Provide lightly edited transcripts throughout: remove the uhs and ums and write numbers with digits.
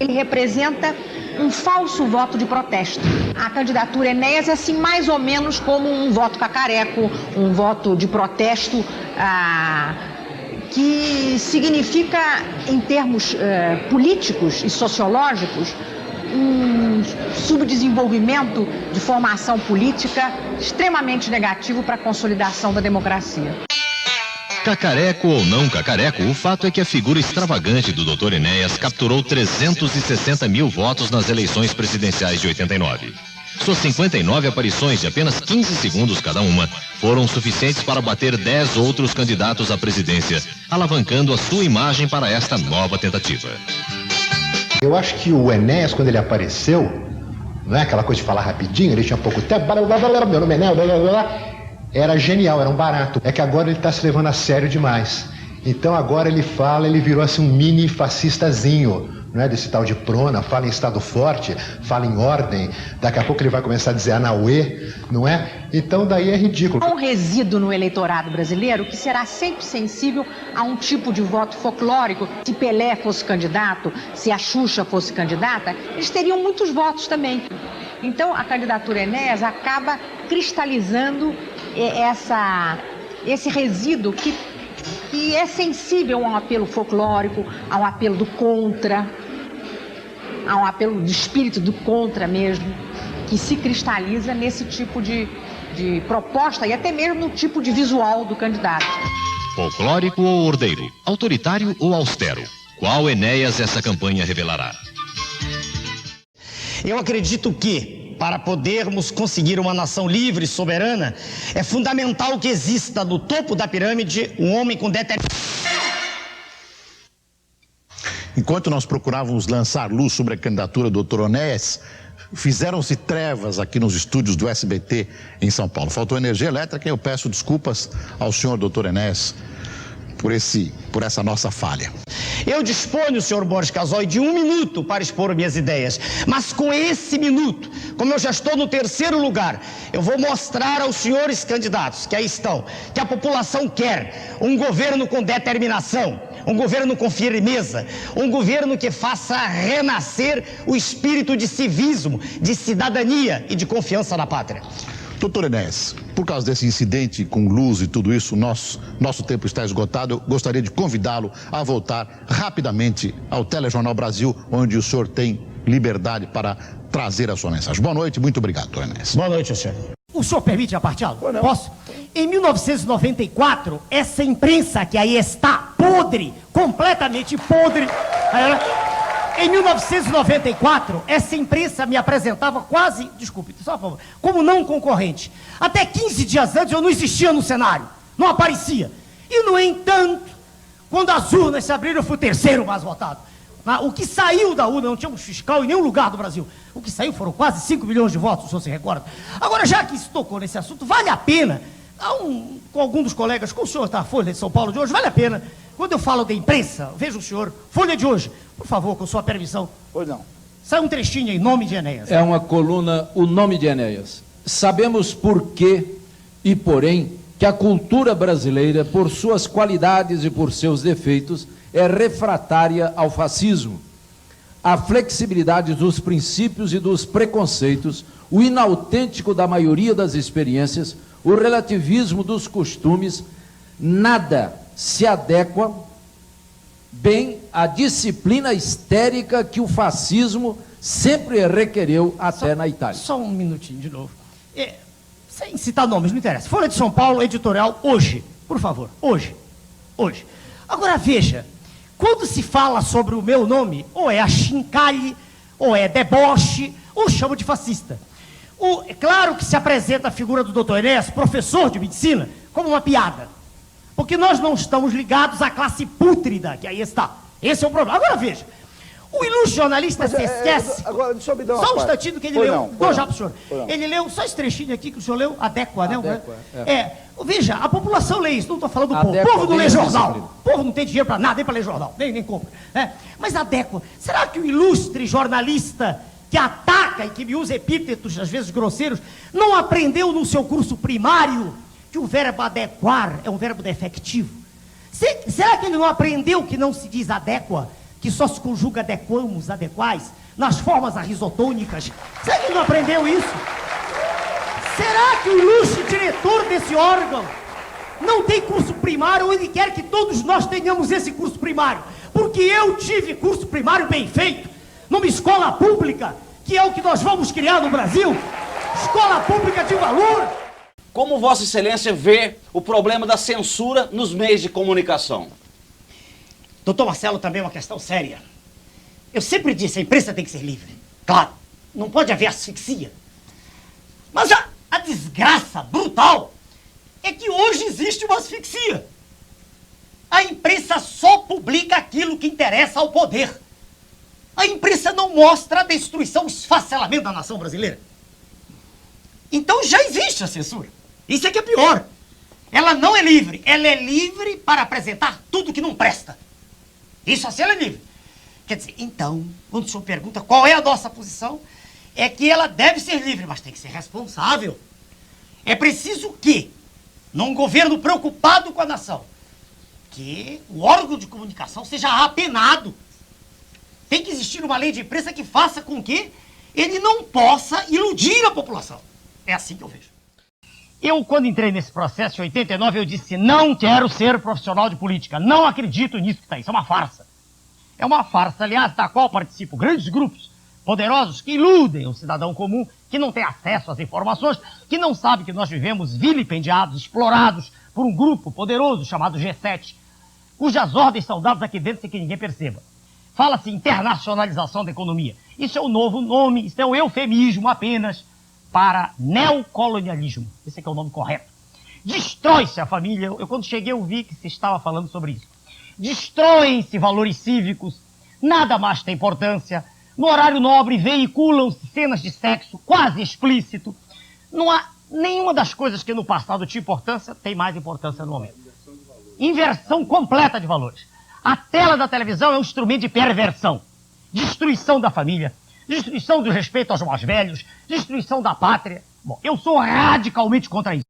Ele representa um falso voto de protesto. A candidatura Enéas é assim mais ou menos como um voto cacareco, um voto de protesto que significa, em termos políticos e sociológicos, um subdesenvolvimento de formação política extremamente negativo para a consolidação da democracia. Cacareco ou não cacareco, o fato é que a figura extravagante do Dr. Enéas capturou 360 mil votos nas eleições presidenciais de 89. Suas 59 aparições de apenas 15 segundos cada uma foram suficientes para bater 10 outros candidatos à presidência, alavancando a sua imagem para esta nova tentativa. Eu acho que o Enéas, quando ele apareceu, não é aquela coisa de falar rapidinho, ele tinha pouco tempo, meu nome é Enéas, era genial, era um barato. É que agora ele está se levando a sério demais. Então agora ele virou assim um mini fascistazinho, não é? Desse tal de prona, fala em estado forte, fala em ordem, daqui a pouco ele vai começar a dizer Anauê, não é? Então daí é ridículo. Há um resíduo no eleitorado brasileiro que será sempre sensível a um tipo de voto folclórico. Se Pelé fosse candidato, se a Xuxa fosse candidata, eles teriam muitos votos também. Então a candidatura Enéas acaba cristalizando esse resíduo que é sensível a um apelo folclórico, a um apelo do contra, a um apelo do espírito do contra mesmo, que se cristaliza nesse tipo de proposta e até mesmo no tipo de visual do candidato. Folclórico ou ordeiro? Autoritário ou austero? Qual Enéas essa campanha revelará? Eu acredito que, para podermos conseguir uma nação livre e soberana, é fundamental que exista no topo da pirâmide um homem com determinação. Enquanto nós procurávamos lançar luz sobre a candidatura do Dr. Enéas, fizeram-se trevas aqui nos estúdios do SBT em São Paulo. Faltou energia elétrica e eu peço desculpas ao senhor Dr. Enéas por essa nossa falha. Eu disponho, senhor Boris Casoy, de 1 minuto para expor minhas ideias. Mas com esse minuto, como eu já estou no 3º lugar, eu vou mostrar aos senhores candidatos que aí estão, que a população quer um governo com determinação, um governo com firmeza, um governo que faça renascer o espírito de civismo, de cidadania e de confiança na pátria. Doutor Enéas, por causa desse incidente com luz e tudo isso, nosso tempo está esgotado. Eu gostaria de convidá-lo a voltar rapidamente ao Telejornal Brasil, onde o senhor tem liberdade para trazer a sua mensagem. Boa noite, muito obrigado, doutor Enéas. Boa noite, senhor. O senhor permite aparteá-lo? Posso? Em 1994, essa imprensa que aí está podre, completamente podre. Em 1994, essa imprensa me apresentava quase, desculpe, só por favor, como não concorrente. Até 15 dias antes eu não existia no cenário, não aparecia. E, no entanto, quando as urnas se abriram, eu fui o 3º mais votado. O que saiu da urna, não tínhamos fiscal em nenhum lugar do Brasil. O que saiu foram quase 5 milhões de votos, o senhor se recorda. Agora, já que se tocou nesse assunto, vale a pena, com algum dos colegas, com o senhor da Folha de São Paulo de hoje, vale a pena, quando eu falo da imprensa, veja o senhor, Folha de hoje, por favor, com sua permissão. Pois não. Sai um trechinho aí, Nome de Enéas. É uma coluna, O Nome de Enéas. Sabemos por quê e porém que a cultura brasileira, por suas qualidades e por seus defeitos, é refratária ao fascismo. A flexibilidade dos princípios e dos preconceitos, o inautêntico da maioria das experiências, o relativismo dos costumes, nada se adequa bem à disciplina histérica que o fascismo sempre requereu até na Itália. Só um minutinho de novo. Sem citar nomes, não interessa. Folha de São Paulo, editorial, hoje. Por favor, hoje. Agora veja, quando se fala sobre o meu nome, ou é achincalhe, ou é deboche, ou chama de fascista. É claro que se apresenta a figura do Dr. Enéas, professor de medicina, como uma piada. Porque nós não estamos ligados à classe pútrida, que aí está. Esse é o problema. Agora veja, o ilustre jornalista se esquece... Agora, deixa eu me dar uma só um instantinho que ele leu. Dou já para o senhor. Ele leu, só esse trechinho aqui que o senhor leu, adequa, né? Veja, a população lê isso, não estou falando do povo. O povo não lê jornal. O povo não tem dinheiro para nada, nem para ler jornal, nem compra. Mas adequa. Será que o ilustre jornalista que ataca e que me usa epítetos, às vezes grosseiros, não aprendeu no seu curso primário que o verbo adequar é um verbo defectivo? Será que ele não aprendeu que não se diz adequa, que só se conjuga adequamos, adequais, nas formas arrisotônicas. Será que não aprendeu isso? Será que o ilustre diretor desse órgão não tem curso primário ou ele quer que todos nós tenhamos esse curso primário? Porque eu tive curso primário bem feito, numa escola pública, que é o que nós vamos criar no Brasil, escola pública de valor. Como Vossa Excelência vê o problema da censura nos meios de comunicação? Doutor Marcelo, também é uma questão séria. Eu sempre disse, a imprensa tem que ser livre. Claro, não pode haver asfixia. Mas a desgraça brutal é que hoje existe uma asfixia. A imprensa só publica aquilo que interessa ao poder. A imprensa não mostra a destruição, o esfacelamento da nação brasileira. Então já existe a censura. Isso é que é pior. Ela não é livre. Ela é livre para apresentar tudo que não presta. Isso assim ela é livre. Quer dizer, então, quando o senhor pergunta qual é a nossa posição, é que ela deve ser livre, mas tem que ser responsável. É preciso que, num governo preocupado com a nação, que o órgão de comunicação seja apenado. Tem que existir uma lei de imprensa que faça com que ele não possa iludir a população. É assim que eu vejo. Eu, quando entrei nesse processo em 89, eu disse, não quero ser profissional de política. Não acredito nisso que está aí. Isso é uma farsa. É uma farsa, aliás, da qual participam grandes grupos poderosos que iludem o cidadão comum, que não tem acesso às informações, que não sabe que nós vivemos vilipendiados, explorados por um grupo poderoso chamado G7, cujas ordens são dadas aqui dentro sem que ninguém perceba. Fala-se internacionalização da economia. Isso é o novo nome, isso é um eufemismo apenas para neocolonialismo. Esse é que é o nome correto. Destrói-se a família. Eu quando cheguei eu vi que se estava falando sobre isso. Destroem-se valores cívicos, nada mais tem importância. No horário nobre veiculam-se cenas de sexo quase explícito. Não há nenhuma das coisas que no passado tinha importância, tem mais importância no momento. Inversão completa de valores. A tela da televisão é um instrumento de perversão. Destruição da família, destruição do respeito aos mais velhos, destruição da pátria. Bom, eu sou radicalmente contra isso.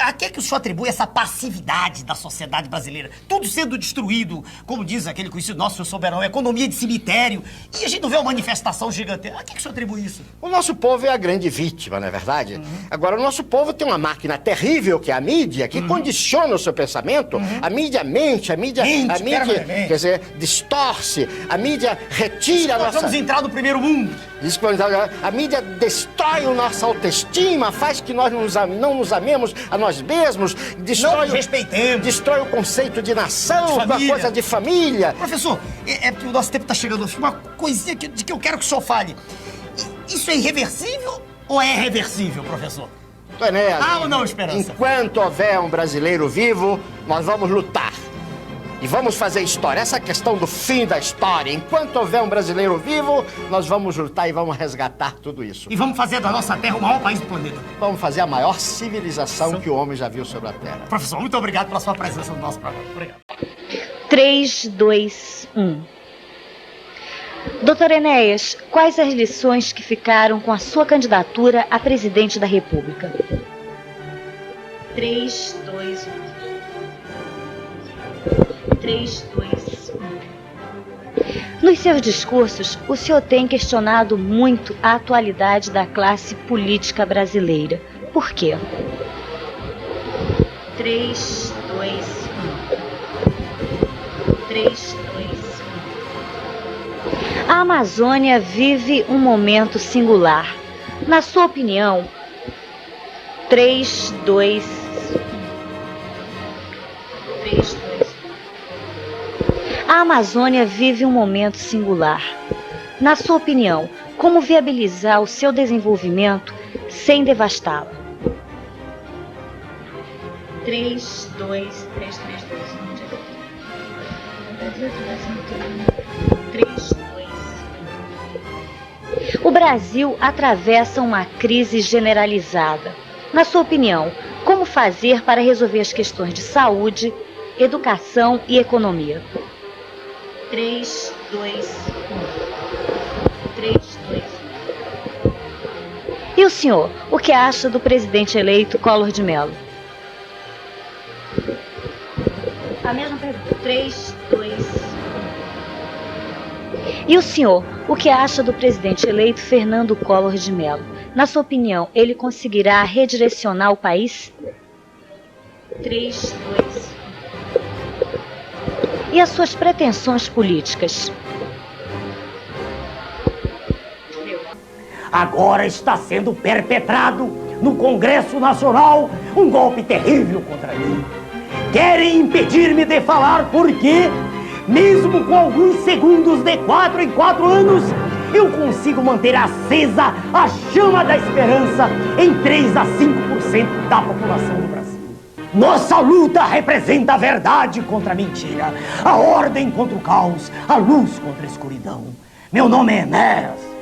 A que é que o senhor atribui essa passividade da sociedade brasileira? Tudo sendo destruído, como diz aquele conhecido nosso, seu soberano, economia de cemitério, e a gente não vê uma manifestação gigantesca. A que é que o senhor atribui isso? O nosso povo é a grande vítima, não é verdade? Agora, o nosso povo tem uma máquina terrível, que é a mídia, que condiciona o seu pensamento. A mídia mente, a mídia quer dizer, distorce, a mídia retira a nossa... Nós vamos entrar no primeiro mundo. A mídia destrói a nossa autoestima, faz que nós não nos amemos a nós mesmos, destrói, não respeitemos, destrói o conceito de nação, a coisa de família. Professor, é porque o nosso tempo está chegando ao fim. Uma coisinha de que eu quero que o senhor fale. Isso é irreversível ou é reversível, professor? Enéas, há ou não esperança? Enquanto houver um brasileiro vivo, nós vamos lutar. E vamos fazer história. Essa questão do fim da história. Enquanto houver um brasileiro vivo, nós vamos lutar e vamos resgatar tudo isso. E vamos fazer da nossa terra o maior país do planeta. Vamos fazer a maior civilização que o homem já viu sobre a Terra. Professor, muito obrigado pela sua presença no nosso programa. Obrigado. 3, 2, 1. Doutor Enéas, quais as lições que ficaram com a sua candidatura a presidente da República? 3, 2, 1. 3, 2, 1. Nos seus discursos, o senhor tem questionado muito a atualidade da classe política brasileira. Por quê? 3, 2, 1. 3, 2, 1. A Amazônia vive um momento singular. Na sua opinião, 3, 2, 1. 3, 2, 1. A Amazônia vive um momento singular. Na sua opinião, como viabilizar o seu desenvolvimento sem devastá-la? 3, 2, 3, 3, 2, 1. 3, 2, 1. O Brasil atravessa uma crise generalizada. Na sua opinião, como fazer para resolver as questões de saúde, educação e economia? 3, 2, 1. 3, 2, 1. E o senhor, o que acha do presidente eleito Collor de Mello? A mesma pergunta. 3, 2, 1. E o senhor, o que acha do presidente eleito Fernando Collor de Mello? Na sua opinião, ele conseguirá redirecionar o país? 3, 2. E as suas pretensões políticas? Agora está sendo perpetrado no Congresso Nacional um golpe terrível contra mim. Querem impedir-me de falar porque, mesmo com alguns segundos de 4 em 4 anos, eu consigo manter acesa a chama da esperança em 3 a 5% da população do Brasil. Nossa luta representa a verdade contra a mentira, a ordem contra o caos, a luz contra a escuridão. Meu nome é Enéas.